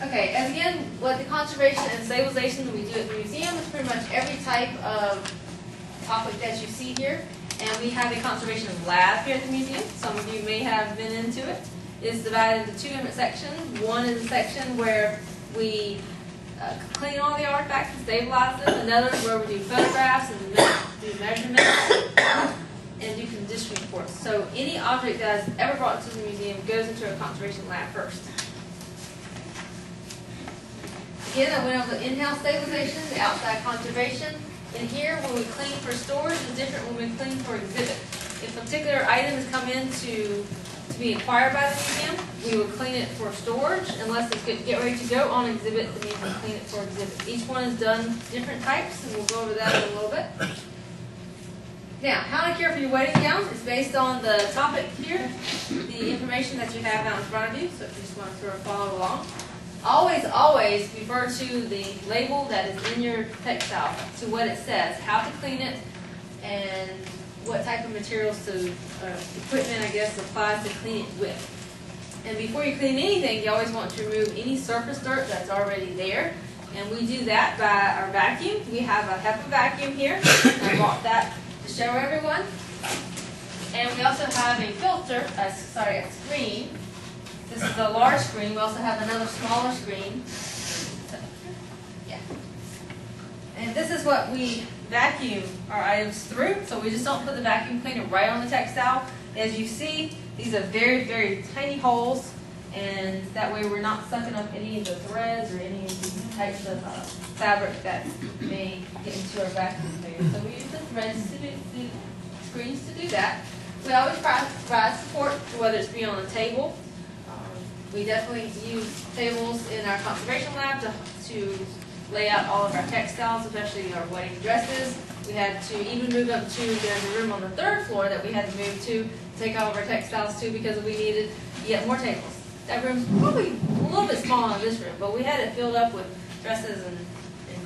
Okay, and again, what the conservation and stabilization that we do at the museum is pretty much every type of topic that you see here. And we have a conservation lab here at the museum. Some of you may have been into it. It's divided into two different sections. One is a section where we clean all the artifacts and stabilize them. Another is where we do photographs and do measurements and do condition reports. So any object that is ever brought to the museum goes into a conservation lab first. Again, I went over the in-house stabilization, the outside conservation. In here, when we clean for storage, is different when we clean for exhibit. If a particular item has come in to be acquired by the museum, we will clean it for storage. Unless it's get ready to go on exhibit, then we can clean it for exhibit. Each one is done different types, and we'll go over that in a little bit. Now, how to care for your wedding gown is based on the topic here, the information that you have out in front of you. So if you just want to sort of follow along. Always, always refer to the label that is in your textile, to what it says, how to clean it, and what type of materials to, equipment, I guess, applies to clean it with. And before you clean anything, you always want to remove any surface dirt that's already there. And we do that by our vacuum. We have a HEPA vacuum here. I brought that to show everyone. And we also have a filter, a screen. This is a large screen. We also have another smaller screen. Yeah. And this is what we vacuum our items through. So we just don't put the vacuum cleaner right on the textile. As you see, these are very, very tiny holes. And that way we're not sucking up any of the threads or any of these types of fabric that may get into our vacuum cleaner. So we use the threads to do screens to do that. We always provide support, whether it's be on a table. We definitely use tables in our conservation lab to lay out all of our textiles, especially our wedding dresses. We had to even move up to, there's a room on the third floor that we had to move to take all of our textiles to because we needed yet more tables. That room's probably a little bit smaller than this room, but we had it filled up with dresses and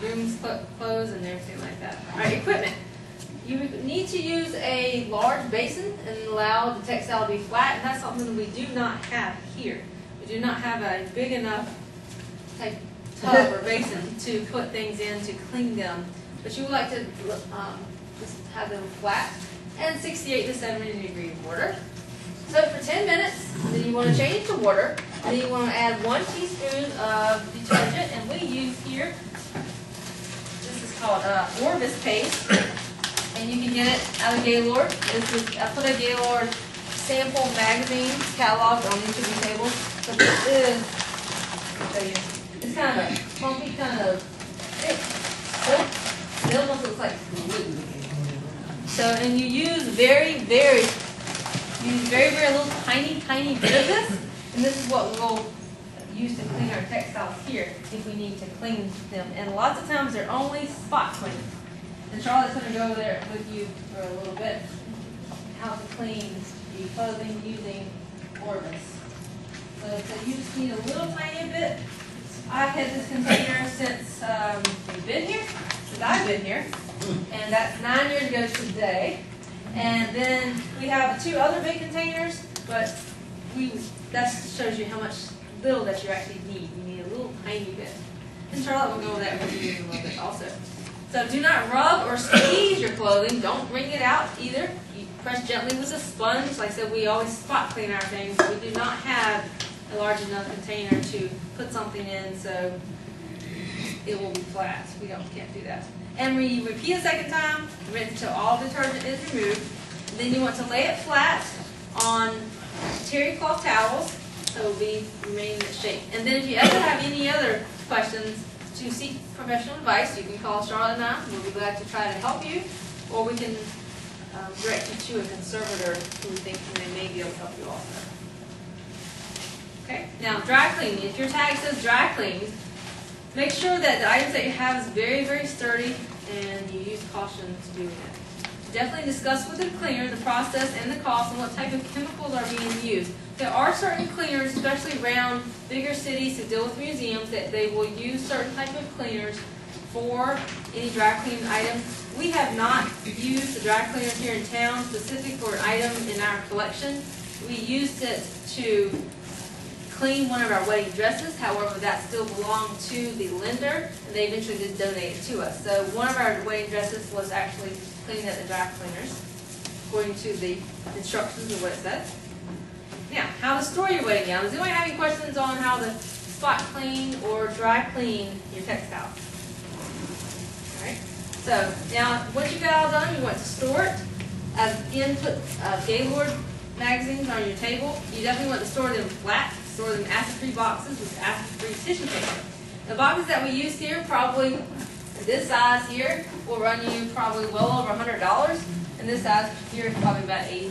groom's clothes and everything like that. All right, equipment. You need to use a large basin and allow the textile to be flat, and that's something that we do not have here. We do not have a big enough type tub or basin to put things in to clean them, but you would like to just have them flat and 68 to 70 degree water. So for 10 minutes, then you want to change the water, then you want to add 1 teaspoon of detergent, and we use here, this is called Orvis paste, and you can get it out of Gaylord. I put a Gaylord sample magazine catalog on each of these tables. So this is, I'll show you, it's kind of a funky kind of thick silk. It almost looks like glue. So, and you use very, very little tiny bit of this. And this is what we'll use to clean our textiles here if we need to clean them. And lots of times they're only spot clean. And Charlotte's going to go over there with you for a little bit how to clean the clothing using Orvis. So you just need a little tiny bit. I've had this container since we've been here, since I've been here, and that's 9 years ago today. And then we have 2 other big containers, but that shows you how much little that you actually need. You need a little tiny bit. And Charlotte will go over that with you in a little bit also. So do not rub or squeeze your clothing. Don't wring it out either. You press gently with a sponge. Like I said, we always spot clean our things. We do not have a large enough container to put something in so it will be flat. We can't do that. And we repeat a second time, rinse until all detergent is removed. And then you want to lay it flat on terry cloth towels so it will remain in its shape. And then if you ever have any other questions, to seek professional advice, you can call Charlotte and I. We'll be glad to try to help you, or we can direct you to a conservator who we think may be able to help you also. Okay. Now, dry cleaning. If your tag says dry clean, make sure that the items that you have is very, very sturdy, and you use caution to do that. Definitely discuss with the cleaner the process and the cost and what type of chemicals are being used. There are certain cleaners, especially around bigger cities who deal with museums, that they will use certain type of cleaners for any dry cleaning item. We have not used the dry cleaner here in town specific for an item in our collection. We used it to clean one of our wedding dresses. However, that still belonged to the lender, and they eventually did donate it to us. So one of our wedding dresses was actually cleaned at the dry cleaners, according to the instructions of what it says. Now, how to store your wedding gown. Does anyone have any questions on how to spot clean or dry clean your textiles? All right. So now, once you got all done, you want to store it. Again, put Gaylord magazines on your table. You definitely want to store them flat. Store them in acid-free boxes with acid-free tissue paper. The boxes that we use here, probably this size here, will run you probably well over $100. And this size here is probably about $85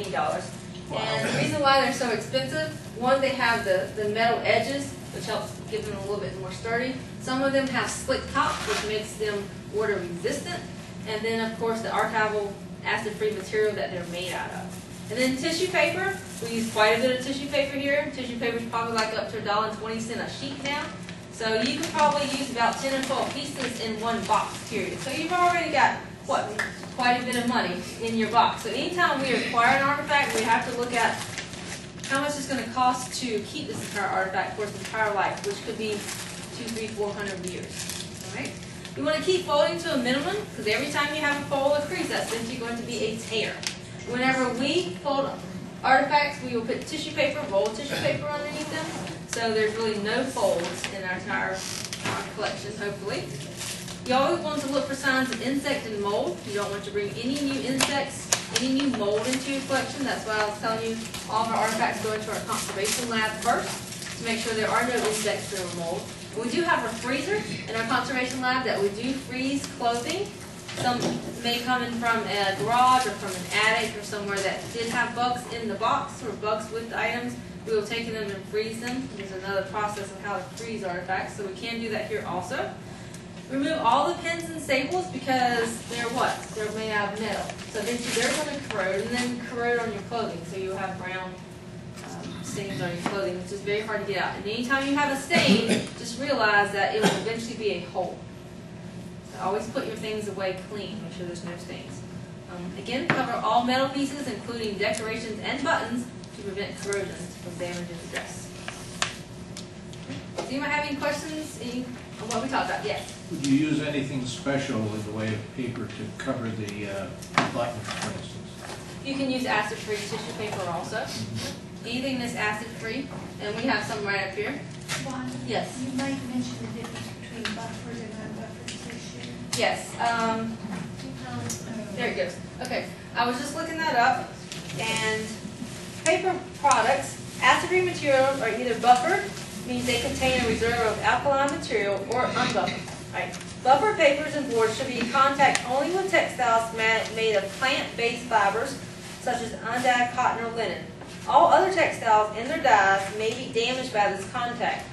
to $90. Wow. And the reason why they're so expensive, one, they have the metal edges, which helps give them a little bit more sturdy. Some of them have slick tops, which makes them water resistant. And then, of course, the archival acid-free material that they're made out of. And then tissue paper, we use quite a bit of tissue paper here. Tissue paper is probably like up to $1.20 a sheet now. So you can probably use about 10 or 12 pieces in one box, period. So you've already got, what, quite a bit of money in your box. So anytime we acquire an artifact, we have to look at how much it's going to cost to keep this entire artifact for its entire life, which could be 200, 300, 400 years. All right? We want to keep folding to a minimum, because every time you have a fold or crease, that's simply going to be a tear. Whenever we fold artifacts, we will put tissue paper, rolled tissue paper underneath them, so there's really no folds in our entire collection, hopefully. You always want to look for signs of insect and mold. You don't want to bring any new insects, any new mold into your collection. That's why I was telling you all of our artifacts go into our conservation lab first to make sure there are no insects or mold. And we do have a freezer in our conservation lab that we do freeze clothing. Some may come in from a garage or from an attic or somewhere that did have bugs in the box or bugs with the items. We will take them and freeze them. There's another process of how to freeze artifacts, so we can do that here also. Remove all the pins and staples because they're what? They're made out of metal. So eventually they're going to corrode and then corrode on your clothing. So you'll have brown stains on your clothing, which is very hard to get out. And anytime you have a stain, just realize that it will eventually be a hole. So always put your things away clean. Make sure there's no stains. Again, cover all metal pieces, including decorations and buttons, to prevent corrosion from damaging the dress. Do you have any questions on what we talked about? Yes? Would you use anything special in the way of paper to cover the buttons, for instance? You can use acid-free tissue paper also. Anything that's acid-free, and we have some right up here. Wanda, Yes. you might mention the difference between buffered and unbuffered tissue. Yes. There it goes. Okay. I was just looking that up, and paper products, acid-free materials are either buffered, means they contain a reserve of alkaline material, or unbuffered. Right? Buffered papers and boards should be in contact only with textiles made of plant-based fibers, such as undyed cotton or linen. All other textiles and their dyes may be damaged by this contact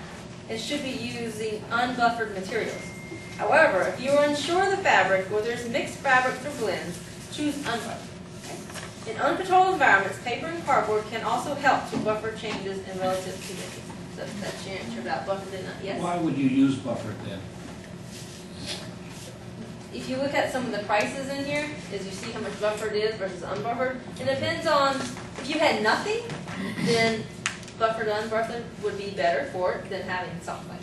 and should be using unbuffered materials. However, if you are unsure of the fabric or there's mixed fabrics or blends, choose unbuffered. In uncontrolled environments, paper and cardboard can also help to buffer changes in relative humidity. So that's your answer about buffered and not. Yes? Why would you use buffered then? If you look at some of the prices in here, as you see how much buffered is versus unbuffered, it depends on, if you had nothing, then buffered unbuffered would be better for it than having something.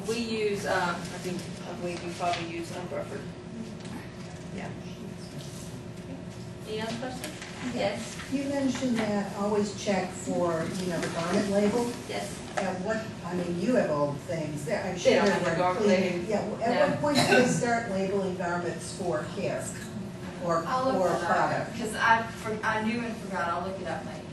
We use, I believe we probably use unbuffered. Yeah. Any other questions? Yes. You mentioned that always check for, the garment label. Yes. At what, you have old things. I'm sure They don't have a they're garment cleaning. label. Yeah, at what point do they start labeling garments for care or I'll look for product? because I knew and forgot. I'll look it up later.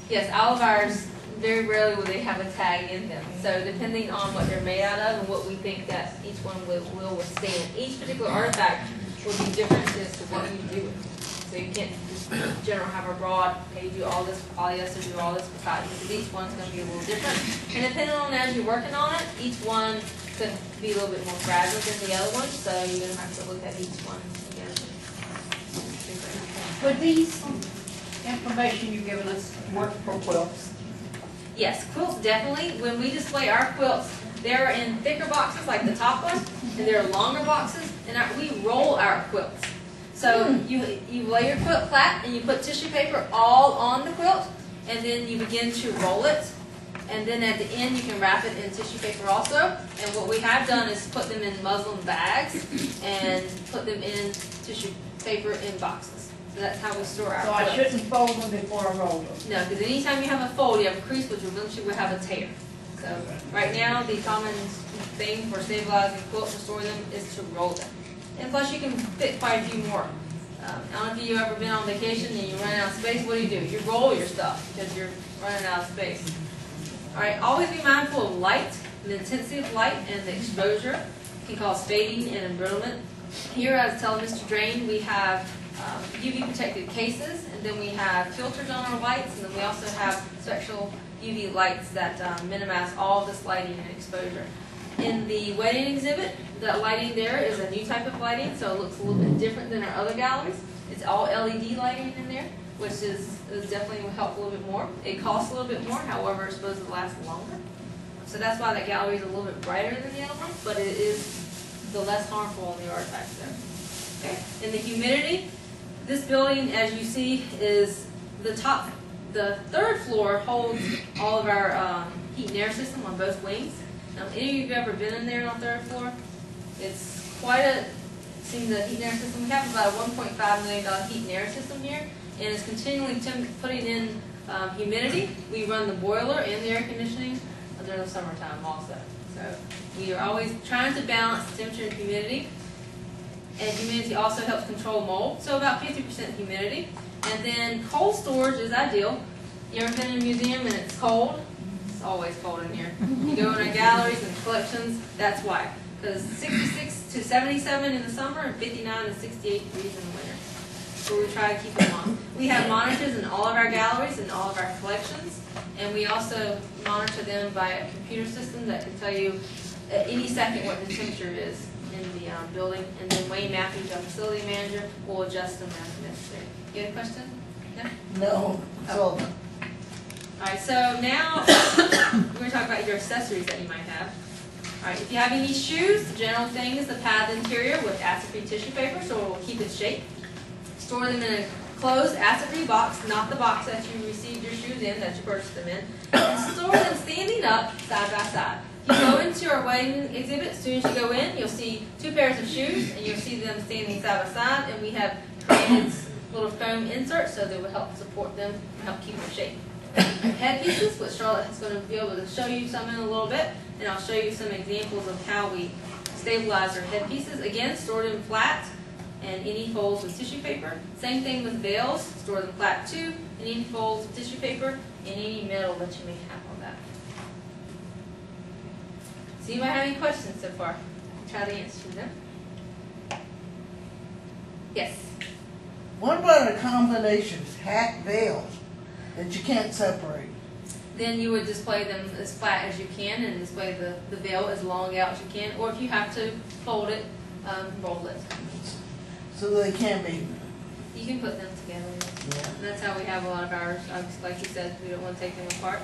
Yes, all of ours, very rarely will they have a tag in them. So depending on what they're made out of and what we think that each one will withstand, each particular artifact will be different as to what you do with it. So you can't just in general have a broad, okay, you do all this for polyester, do all this for cotton, because each one's going to be a little different. And depending on as you're working on it, each one could be a little bit more fragile than the other one, so you're going to have to look at each one again. Would these information you've given us work for quilts? Yes, quilts definitely. When we display our quilts, they're in thicker boxes like the top one, and they're longer boxes, and we roll our quilts. So you lay your quilt flat and you put tissue paper all on the quilt, and then you begin to roll it. And then at the end, you can wrap it in tissue paper also. And what we have done is put them in muslin bags and put them in tissue paper in boxes. So that's how we store our So I quilts. shouldn't fold them before I roll them. No, because anytime you have a fold, you have a crease, which eventually will have a tear. So right now, the common thing for stabilizing quilts and storing them is to roll them. And plus, you can fit quite a few more. I don't know if you've ever been on vacation and you're running out of space. What do? You roll your stuff because you're running out of space. All right, always be mindful of light, the intensity of light, and the exposure can cause fading and embrittlement. Here, as tell Mr. Drain, we have UV protected cases, and then we have filters on our lights, and then we also have special UV lights that minimize all this lighting and exposure. In the wedding exhibit, the lighting there is a new type of lighting, so it looks a little bit different than our other galleries. It's all LED lighting in there, which is definitely will help a little bit more. It costs a little bit more, however, it's supposed to last longer. So that's why that gallery is a little bit brighter than the other one, but it is the less harmful on the artifacts there. Okay. In the humidity, this building, as you see, is the top. The third floor holds all of our heat and air system on both wings. Any of you have ever been in there on the third floor? It's quite a, seen the heat and air system. We have about a $1.5 million heat and air system here, and it's continually putting in humidity. We run the boiler and the air conditioning during the summertime also. So we are always trying to balance temperature and humidity. And humidity also helps control mold, so about 50% humidity. And then cold storage is ideal. You ever been in a museum and it's cold? It's always cold in here. You go in our galleries and collections, that's why. Because 66 to 77 in the summer and 59 to 68 degrees in the winter. So we try to keep them on. We have monitors in all of our galleries and all of our collections. And we also monitor them by a computer system that can tell you at any second what the temperature is in the building. And then Wayne Matthews, our facility manager, will adjust them as necessary. You have a question? No? No, so, All right, so now we're going to talk about your accessories that you might have. All right, if you have any shoes, the general thing is to pad the interior with acid-free tissue paper so it will keep its shape. Store them in a closed acid-free box, not the box that you received your shoes in, that you purchased them in. And store them standing up, side by side. If you go into our wedding exhibit, as soon as you go in, you'll see two pairs of shoes, and you'll see them standing side by side, and we have created little foam inserts so that will help support them and help keep their shape. Headpieces, which Charlotte is going to be able to show you some in a little bit, and I'll show you some examples of how we stabilize our headpieces. Again, store them flat and any folds with tissue paper. Same thing with veils, store them flat too, and any folds with tissue paper and any metal that you may have on that. So you might have any questions so far? Try to answer them. Yes. What about a combination of hat veils that you can't separate? Then you would display them as flat as you can and display the veil as long out as you can. Or if you have to fold it, roll it. So they can be, You can put them together. yeah. And that's how we have a lot of ours. Like you said, we don't want to take them apart.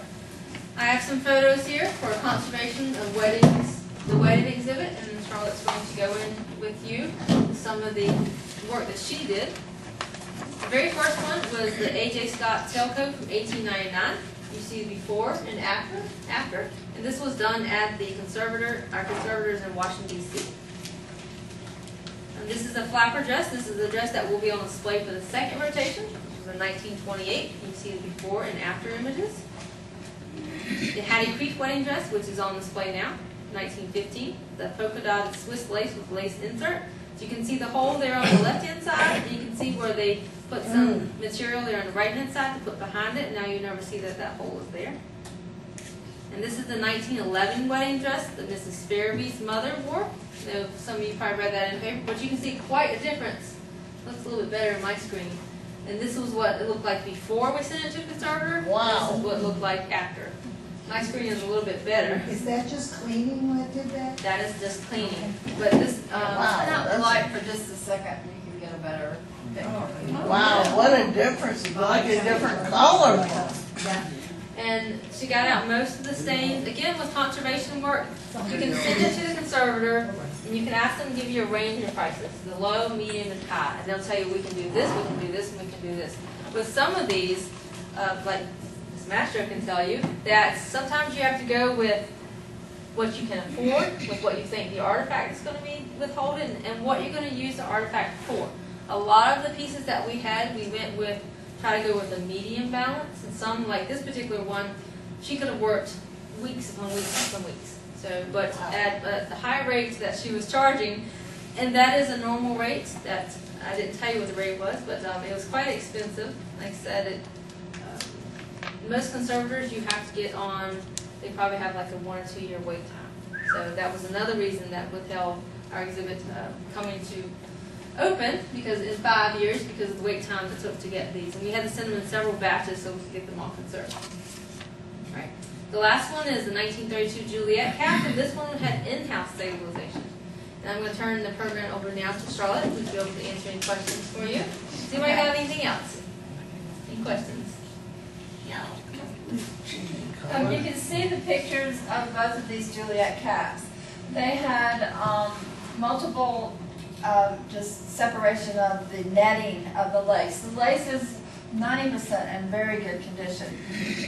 I have some photos here for conservation of weddings, the wedding exhibit, and then Charlotte's going to go in with you with some of the work that she did. The very first one was the A.J. Scott tailcoat from 1899. You see before and after. And this was done at the our conservators in Washington, D.C. And this is a flapper dress. This is the dress that will be on display for the second rotation, which was in 1928. You can see the before and after images. The Hattie Creek wedding dress, which is on display now, 1915. The polka dotted Swiss lace with lace insert. So you can see the hole there on the left-hand side, and you can see where they put some material there on the right-hand side to put behind it. Now you never see that hole is there. And this is the 1911 wedding dress that Mrs. Fairby's mother wore. So some of you probably read that in the paper, but you can see quite a difference. Looks a little bit better in my screen. And this was what it looked like before we sent it to conservator. Wow. This is what it looked like after. My screen is a little bit better. is that just cleaning that did that? That is just cleaning. But this, Wow. Turn out the light for just a second, you can get a better picture. Wow, what a difference, it's like a different color. and she got out most of the stains. Again, with conservation work, you can send it to the conservator, and And you can ask them to give you a range of prices, the low, medium, and high. And they'll tell you, we can do this, we can do this, and we can do this. With some of these, like Ms. Mastro can tell you, that sometimes you have to go with what you can afford, with what you think the artifact is going to be withholding, and what you're going to use the artifact for. A lot of the pieces that we had, we went with, try to go with a medium balance, and some, like this particular one, she could have worked weeks upon weeks upon weeks. So, but at the high rates that she was charging, and that is a normal rate, that I didn't tell you what the rate was, but it was quite expensive. Like I said, most conservators you have to get on, they probably have like a 1 or 2 year wait time. So that was another reason that withheld our exhibit coming to open, because in 5 years, because of the wait time it took to get these. And we had to send them in several batches so we could get them all conserved. Right. The last one is the 1932 Juliet cap, and this one had in-house stabilization. And I'm going to turn the program over now to Charlotte, who's be able to answer any questions for you. Does anybody have anything else? Any questions? You can see the pictures of both of these Juliet caps. They had multiple, just separation of the netting of the lace. The lace is 90% in very good condition,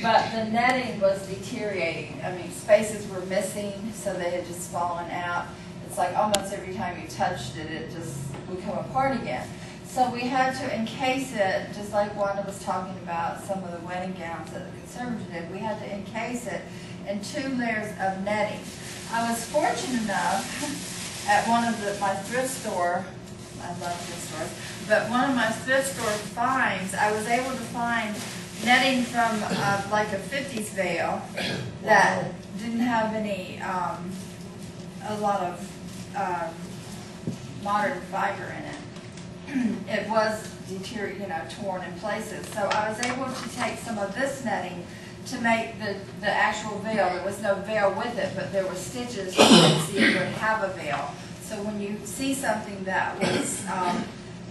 but the netting was deteriorating. I mean, spaces were missing, so they had just fallen out. It's like almost every time you touched it, it just would come apart again. So we had to encase it, just like Wanda was talking about some of the wedding gowns that the conservator did. We had to encase it in 2 layers of netting. I was fortunate enough at one of my thrift store, I love thrift stores, but one of my thrift store finds, I was able to find netting from like a 50s veil that didn't have any, a lot of modern fiber in it. It was torn in places. So I was able to take some of this netting to make the actual veil. There was no veil with it, but there were stitches so you could see it would have a veil. So when you see something that was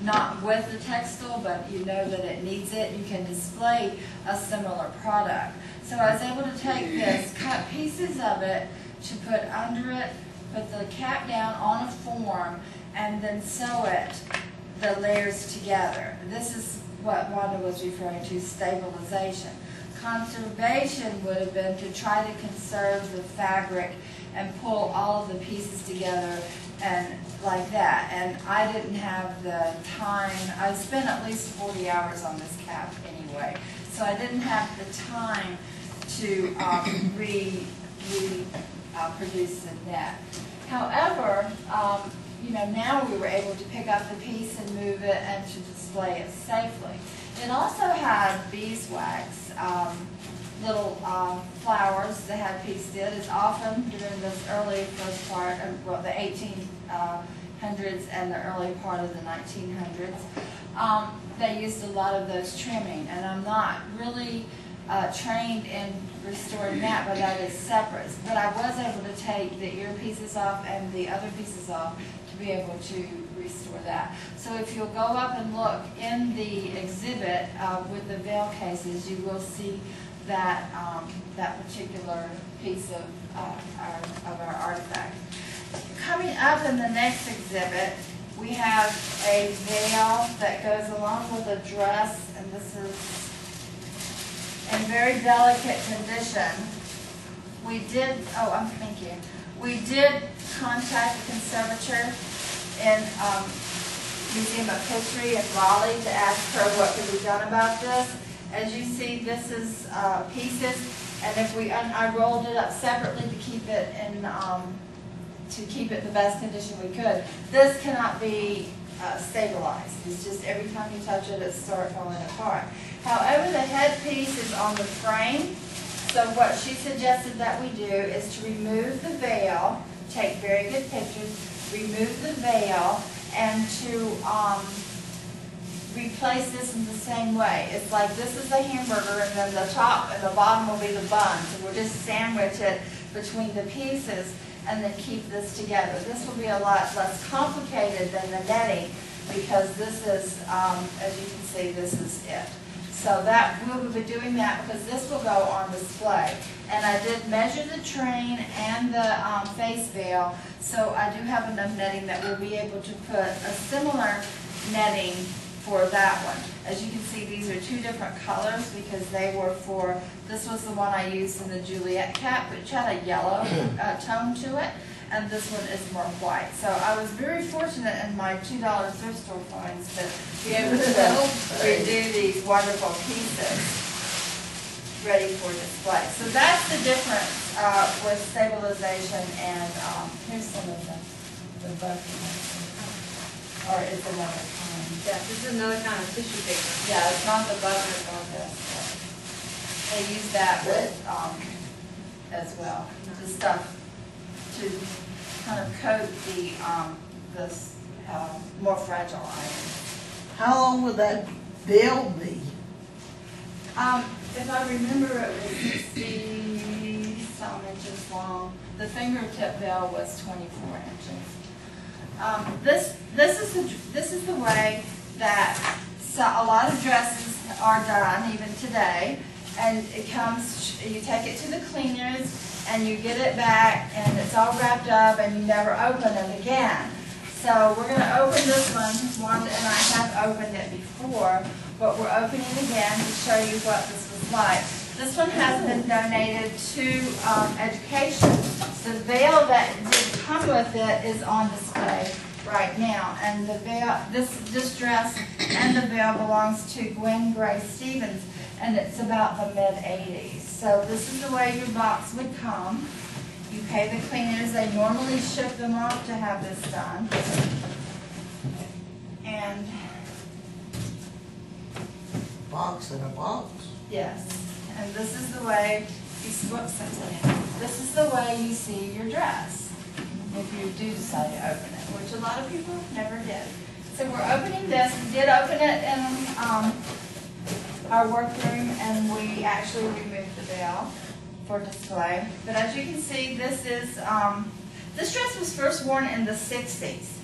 not with the textile, but you know that it needs it, you can display a similar product. So I was able to take this, cut pieces of it to put under it, put the cap down on a form, and then sew it, the layers together. This is what Wanda was referring to, stabilization. Conservation would have been to try to conserve the fabric and pull all of the pieces together and like that. And I didn't have the time. I spent at least 40 hours on this cap anyway. So I didn't have the time to produce the net. However, now we were able to pick up the piece and move it and to display it safely. It also had beeswax, little flowers that had pieced in. It's often during this early first part of the 1800s and the early part of the 1900s. They used a lot of those trimming, and I'm not really trained in restoring that, but that is separate. But I was able to take the ear pieces off and the other pieces off to be able to restore that. So if you'll go up and look in the exhibit with the veil cases, you will see that that particular piece of our artifact. Coming up in the next exhibit, we have a veil that goes along with a dress, and this is in very delicate condition. We did, we did contact the conservator in Museum of History in Raleigh to ask her what could be done about this. As you see, this is pieces, and if I rolled it up separately to keep it in, the best condition we could. This cannot be stabilized. It's just every time you touch it, it starts falling apart. However, the headpiece is on the frame, so what she suggested that we do is to remove the veil, take very good pictures, remove the veil, and to replace this in the same way. It's like this is a hamburger, and then the top and the bottom will be the buns, and we'll just sandwich it between the pieces and then keep this together. This will be a lot less complicated than the netting, because this is, as you can see, this is it. So that, we will be doing that because this will go on display. And I did measure the train and the face veil, so I do have enough netting that we'll be able to put a similar netting for that one. As you can see, these are two different colors because they were for, this was the one I used in the Juliet cap, which had a yellow tone to it, and this one is more white. So I was very fortunate in my $2 thrift store finds to be able to redo these wonderful pieces ready for display. So that's the difference with stabilization and, here's some of the buffer. Or it's another kind. Yeah, this is another kind of tissue paper. Yeah, it's not the buffer, it's not this. But they use that with, as well, the stuff to kind of coat this more fragile items. How long would that veil be? If I remember, it was 60-some inches long. The fingertip veil was 24 inches. This is the way that a lot of dresses are done even today. And it comes, you take it to the cleaners and you get it back and it's all wrapped up and you never open it again. So we're going to open this one. Wanda and I have opened it before, but we're opening it again to show you what this was like. This one has been donated to education. The veil that did come with it is on display right now, and the veil, this dress and the veil belongs to Gwen Gray Stevens, and it's about the mid-80s. So this is the way your box would come. You pay the cleaners. They normally ship them off to have this done. And Box in a box. yes, and this is the way this is the way you see your dress if you do decide to open it, which a lot of people never did. So we're opening this. We did open it in our workroom, and we actually removed the veil for display. But as you can see, this is this dress was first worn in the 60s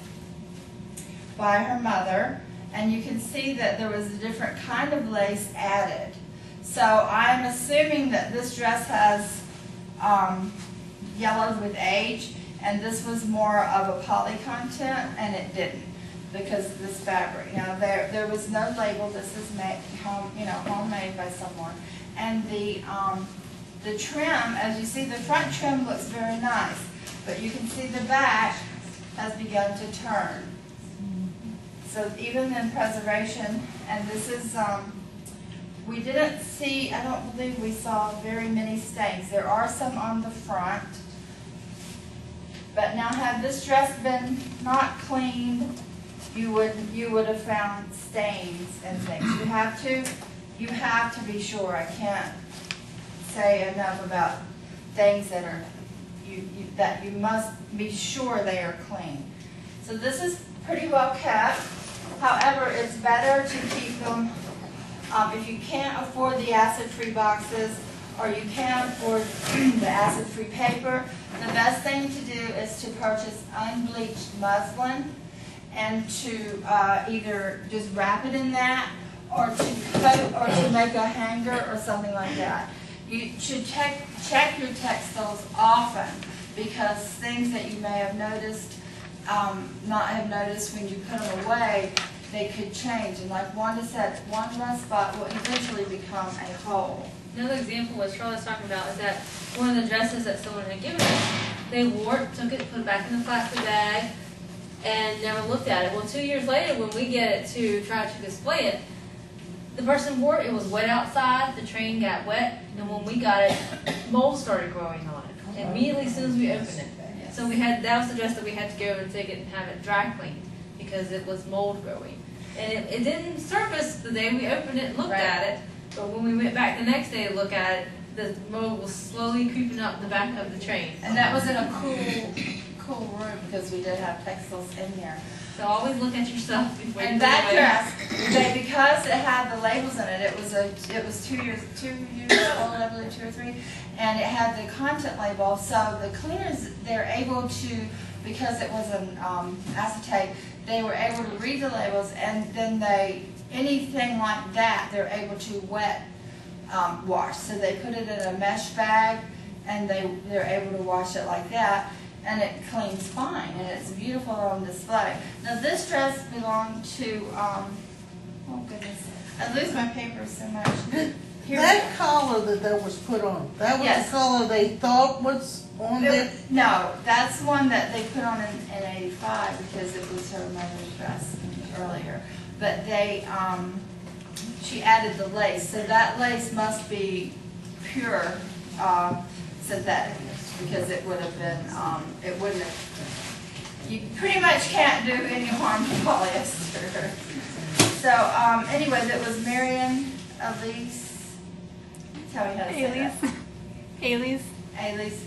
by her mother, and you can see that there was a different kind of lace added. So I'm assuming that this dress has yellowed with age, and this was more of a poly content, and it didn't because of this fabric. Now there was no label. This is made homemade by someone, and the trim, as you see, the front trim looks very nice, but you can see the back has begun to turn. So even in preservation, and this is, we didn't see, I don't believe we saw very many stains. There are some on the front, but now had this dress been not cleaned, you would have found stains and things. You have to be sure. I can't say enough about things that are that you must be sure they are clean. So this is pretty well kept. However, it's better to keep them if you can't afford the acid-free boxes or you can't afford the acid-free paper. The best thing to do is to purchase unbleached muslin and to either just wrap it in that or to coat or to make a hanger or something like that. You should check your textiles often because things that you may have noticed, not have noticed when you put them away, they could change. And like Wanda said, one rough spot will eventually become a hole. Another example what Charlotte's talking about is that one of the dresses that someone had given us, they wore it, took it, put it back in the plastic bag, and never looked at it. Well, 2 years later, when we get it to try to display it, the person wore it, it was wet outside, the train got wet, and when we got it, mold started growing on it, immediately as soon as we opened it. So that was the dress that we had to go and take it and have it dry cleaned, because it was mold growing. And it didn't surface the day we opened it and looked at it, but when we went back the next day to look at it, the mold was slowly creeping up the back of the train. And that was in a cool room because we did have textiles in here. So always look at your stuff before you And put it that away. dress, because it had the labels in it, it was 2 years old, I believe, 2 or 3, and it had the content label. So the cleaners, they're able to, because it was an acetate, they were able to read the labels, and then they anything like that, they're able to wet wash. So they put it in a mesh bag, and they're able to wash it like that, and it cleans fine, and it's beautiful on display. Now this dress belonged to, oh goodness, I lose my paper so much. Here we That go. collar that was put on, that was Yes. the collar they thought was on there? No, that's one that they put on in '85 because it was her mother's dress earlier. But they, she added the lace, so that lace must be pure synthetic because it would have been, it wouldn't have, you pretty much can't do any harm to polyester. So anyway, that was Marion Elise, tell me how to say that. Elise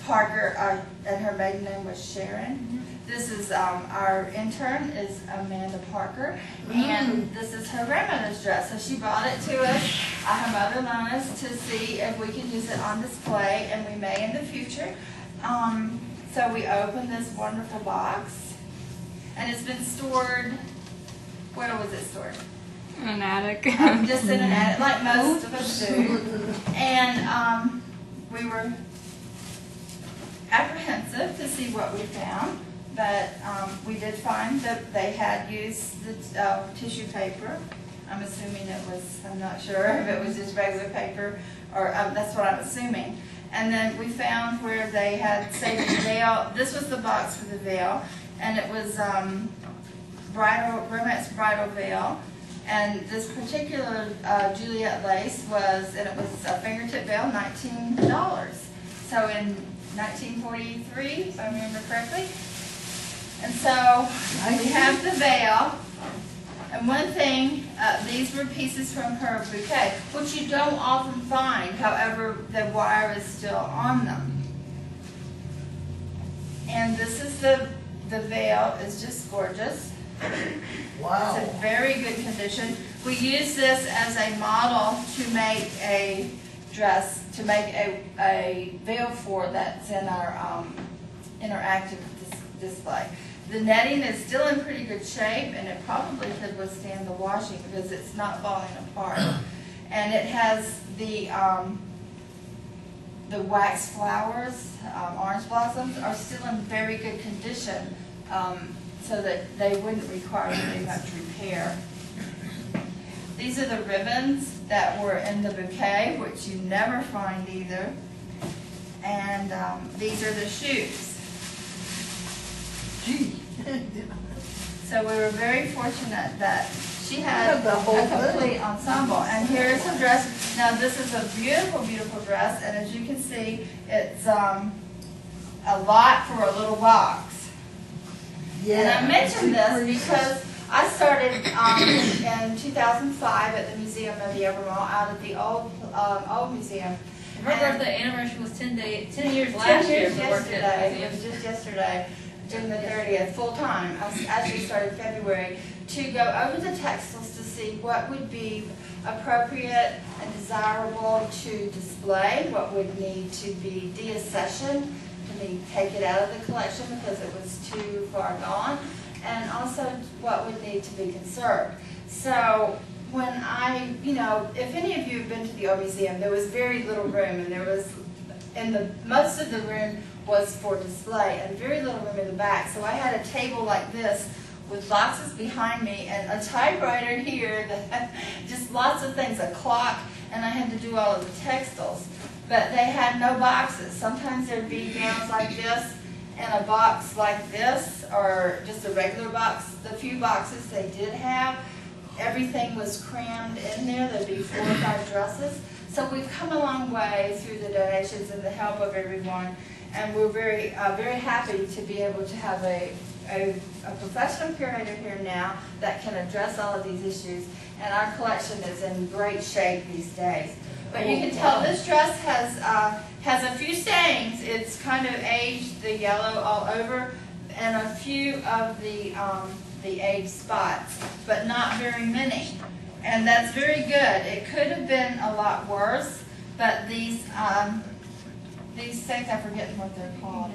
Parker, and her maiden name was Sharon. This is our intern is Amanda Parker, and this is her grandmother's dress. So she brought it to us. Her mother loaned us to see if we could use it on display, and we may in the future. So we opened this wonderful box, and it's been stored. Where was it stored? In an attic. Just in an attic, like most of us do. And we were apprehensive to see what we found, but we did find that they had used the tissue paper. I'm assuming it was, I'm not sure if it was just regular paper, or that's what I'm assuming. And then we found where they had saved the veil. This was the box for the veil, and it was romance bridal veil. And this particular Juliet lace was, and it was a fingertip veil, $19. So in 1943, if I remember correctly. And so we have the veil. And one thing, these were pieces from her bouquet, which you don't often find. However, the wire is still on them. And this is the veil. It's just gorgeous. Wow. It's in very good condition. We use this as a model to make a dress, to make a veil for that's in our interactive display. The netting is still in pretty good shape, and it probably could withstand the washing because it's not falling apart. And it has the wax flowers, orange blossoms, are still in very good condition, so that they wouldn't require very much repair. These are the ribbons that were in the bouquet, which you never find either. And these are the shoes. Gee. So we were very fortunate that she had The whole a complete ensemble. And here's her dress. Now this is a beautiful, beautiful dress, and as you can see, it's a lot for a little box. Yeah. And I mentioned this because I started in 2005 at the Museum of the Evermore, out at the old museum. Her birthday anniversary was 10 years 10 last year. years we worked at the yesterday, it museum. was just yesterday, June the 30th, full time. I actually started February to go over the textiles to see what would be appropriate and desirable to display, what would need to be deaccessioned, to take it out of the collection because it was too far gone, and also what would need to be conserved. So when I, if any of you have been to the old museum, there was very little room, and there was, most of the room was for display, and very little room in the back. So I had a table like this with boxes behind me and a typewriter here, that just lots of things, a clock, and I had to do all of the textiles. But they had no boxes. Sometimes there'd be gowns like this and a box like this, or just a regular box. The few boxes they did have, everything was crammed in there. There'd be 4 or 5 dresses. So we've come a long way through the donations and the help of everyone, and we're very, very happy to be able to have a professional curator here now that can address all of these issues, and our collection is in great shape these days. But you can tell this dress has a few stains. It's kind of aged, the yellow all over, and a few of the aged spots, but not very many. And that's very good. It could have been a lot worse, but these things, I'm forgetting what they're called,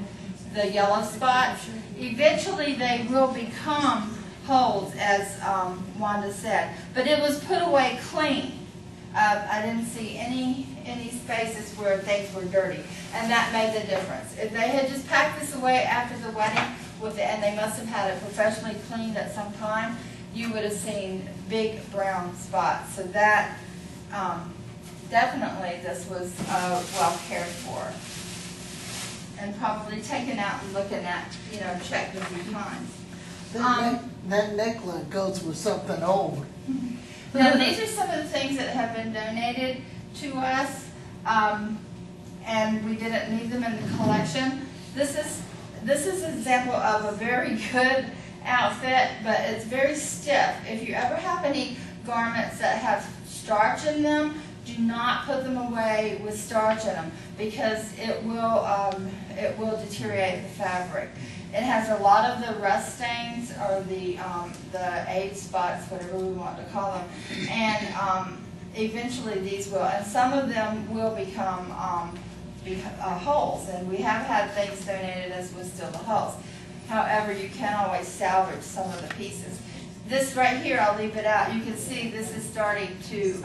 the yellow spots, eventually they will become holes, as Wanda said, but it was put away clean. I didn't see any spaces where things were dirty, and that made the difference. If they had just packed this away after the wedding, and they must have had it professionally cleaned at some time, you would have seen big brown spots. So that, definitely this was well cared for. And probably taken out and looking at, checked a few times. That necklace goes with something old. Now, these are some of the things that have been donated to us, and we didn't need them in the collection. This is an example of a very good outfit, but it's very stiff. If you ever have any garments that have starch in them, do not put them away with starch in them, because it will deteriorate the fabric. It has a lot of the rust stains, or the age spots, whatever we want to call them, and eventually these will, and some of them will become holes, and we have had things donated as with still the holes. However, you can always salvage some of the pieces. This right here, I'll leave it out. You can see this is starting to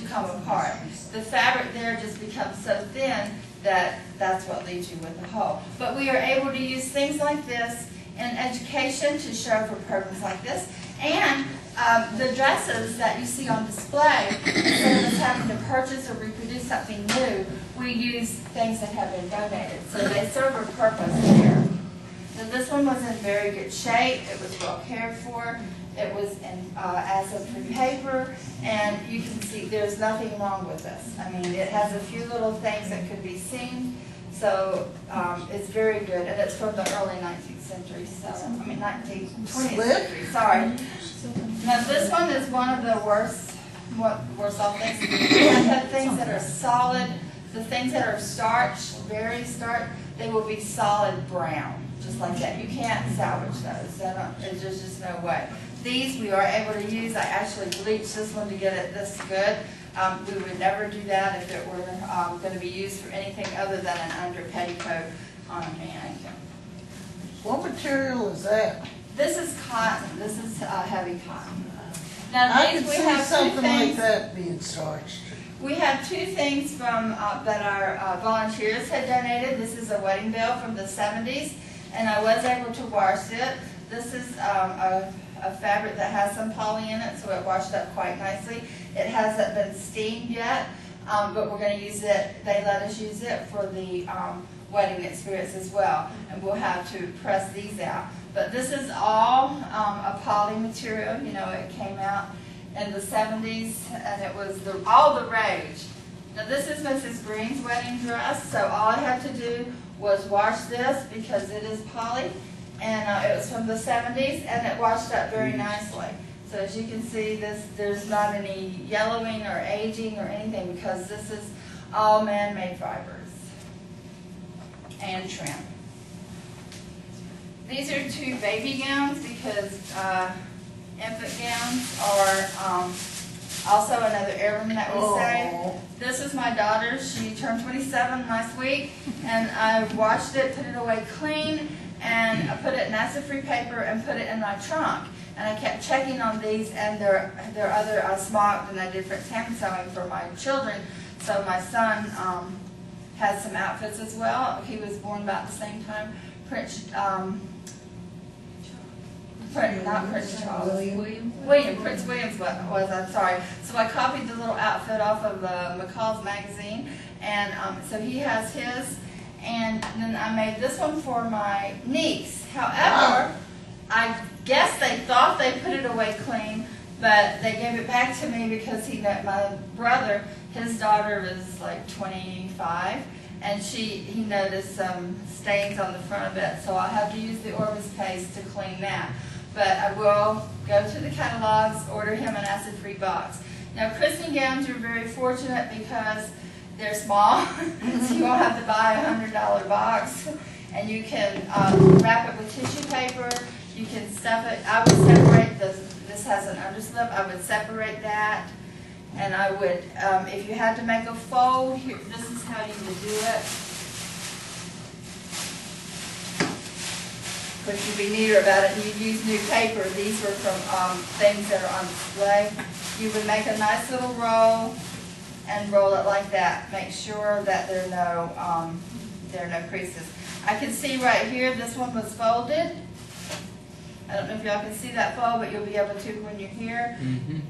come apart. The fabric there just becomes so thin that that's what leaves you with a hole. But we are able to use things like this in education to show for programs like this. And the dresses that you see on display, instead of us having to purchase or reproduce something new, we use things that have been donated. So they serve a purpose there. So this one was in very good shape. It was well cared for. It was in acid-free paper, and you can see there's nothing wrong with this. I mean, it has a few little things that could be seen, so it's very good, and it's from the early 19th century, so, 20th century, sorry. Now, this one is one of the worst off things. I've had things that are solid. The things that are starched, very starched, they will be solid brown, just like that. You can't salvage those. There's just no way. These we are able to use. I actually bleached this one to get it this good. We would never do that if it were going to be used for anything other than an under petticoat on a mannequin. What material is that? This is cotton. This is heavy cotton. Now I these can we see have something two like things. that being starched. We have two things from that our volunteers had donated. This is a wedding veil from the 70s, and I was able to wash it. This is a fabric that has some poly in it, so it washed up quite nicely. It hasn't been steamed yet, but we're going to use it. They let us use it for the wedding experience as well, and we'll have to press these out. But this is all a poly material. It came out in the 70s, and it was all the rage. Now this is Mrs. Green's wedding dress, so all I had to do was wash this because it is poly, and it was from the 70s, and it washed up very nicely. So as you can see, there's not any yellowing or aging or anything, because this is all man-made fibers and trim. These are two baby gowns, because infant gowns are also another heirloom that we save. This is my daughter's. She turned 27 last week, and I washed it, put it away clean, and I put it in acid-free paper and put it in my trunk. And I kept checking on these, and there are other smocked, and I did hand sewing for my children. So my son has some outfits as well. He was born about the same time. Prince Charles. Prince Williams was, I'm sorry. So I copied the little outfit off of McCall's magazine, and so he has his, and then I made this one for my niece. However, I guess they thought they put it away clean, but they gave it back to me because my brother, his daughter was like 25, and he noticed some stains on the front of it, so I'll have to use the Orvis paste to clean that. But I will go to the catalogs, order him an acid-free box. Now, christening gowns are very fortunate because they're small, so you won't have to buy a $100 box, and you can wrap it with tissue paper. You can stuff it. I would separate this has an underslip. I would separate that, and I would, if you had to make a fold, here, this is how you would do it. which would be neater about it, and you'd use new paper. These were from things that are on display. You would make a nice little roll and roll it like that. Make sure that there are no creases. I can see right here, this one was folded. I don't know if y'all can see that fold, but you'll be able to when you're here.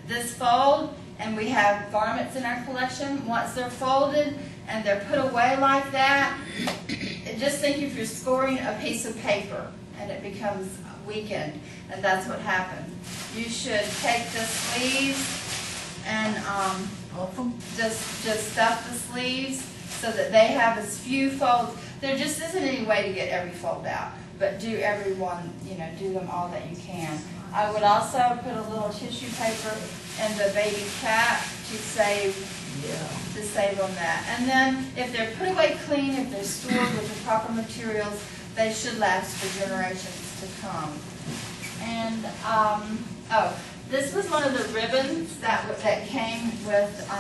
This fold, and we have garments in our collection. Once they're folded and they're put away like that, just think if you're scoring a piece of paper and it becomes weakened, and that's what happened. You should take the sleeves and just stuff the sleeves so that they have as few folds. There just isn't any way to get every fold out, but do every one, do them all that you can. I would also put a little tissue paper in the baby cap to save on that. And then if they're put away clean, if they're stored with the proper materials, they should last for generations to come. And this was one of the ribbons that came with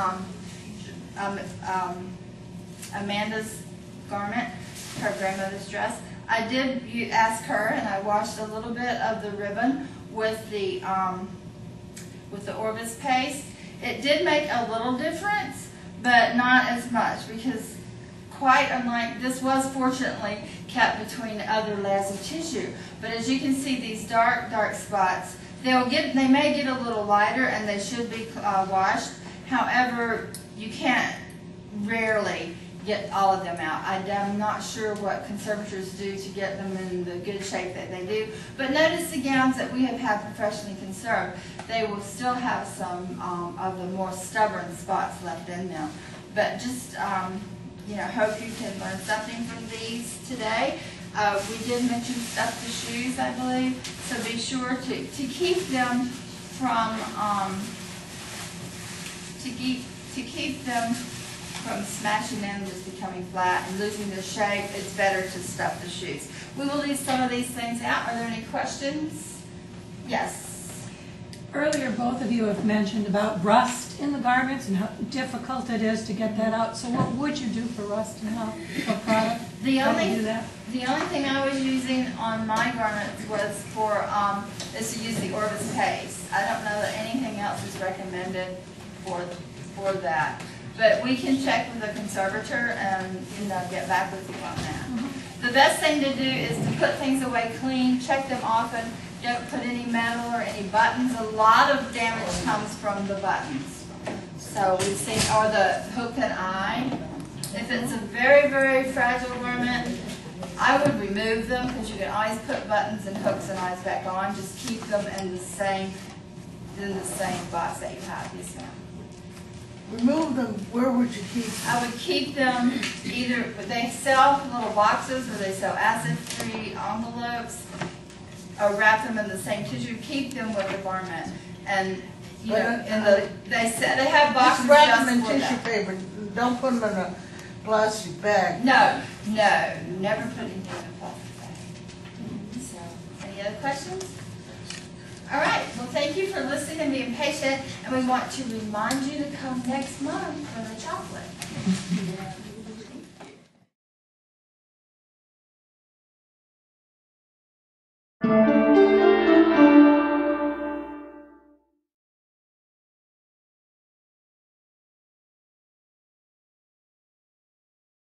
Amanda's garment, her grandmother's dress. I did ask her, and I washed a little bit of the ribbon with the Orvis paste. It did make a little difference, but not as much, because quite unlike, this was fortunately kept between other layers of tissue. But as you can see, these dark spots, they may get a little lighter, and they should be washed. However, you can't rarely get all of them out. I'm not sure what conservators do to get them in the good shape that they do. But notice the gowns that we have had professionally conserved, they will still have some of the more stubborn spots left in them. But just, hope you can learn something from these today. We did mention stuff the shoes, I believe, so be sure to keep them from, to keep them from smashing in, just becoming flat and losing their shape. It's better to stuff the shoes. We will leave some of these things out. Are there any questions? Yes. Earlier, both of you have mentioned about rust in the garments and how difficult it is to get that out. So what would you do for rust and how product? How do you do that? The only thing I was using on my garments was is to use the Orvis paste. I don't know that anything else is recommended for that. But we can check with the conservator and get back with you on that. The best thing to do is to put things away clean, check them often, don't put any metal or any buttons. A lot of damage comes from the buttons. So we've seen, or the hook and eye. If it's a very, very fragile garment, I would remove them, because you can always put buttons and hooks and eyes back on. Just keep them in the same box that you have. Yes, ma'am. Remove them, where would you keep them? I would keep them either, they sell little boxes where they sell acid-free envelopes, or wrap them in the same tissue. Keep them with the garment, and they have boxes Just wrap just them in for tissue that. paper. Don't put them in a plastic bag. No, never put anything in a plastic bag. So, any other questions? All right, well, thank you for listening and being patient, and we want to remind you to come next month for the chocolate.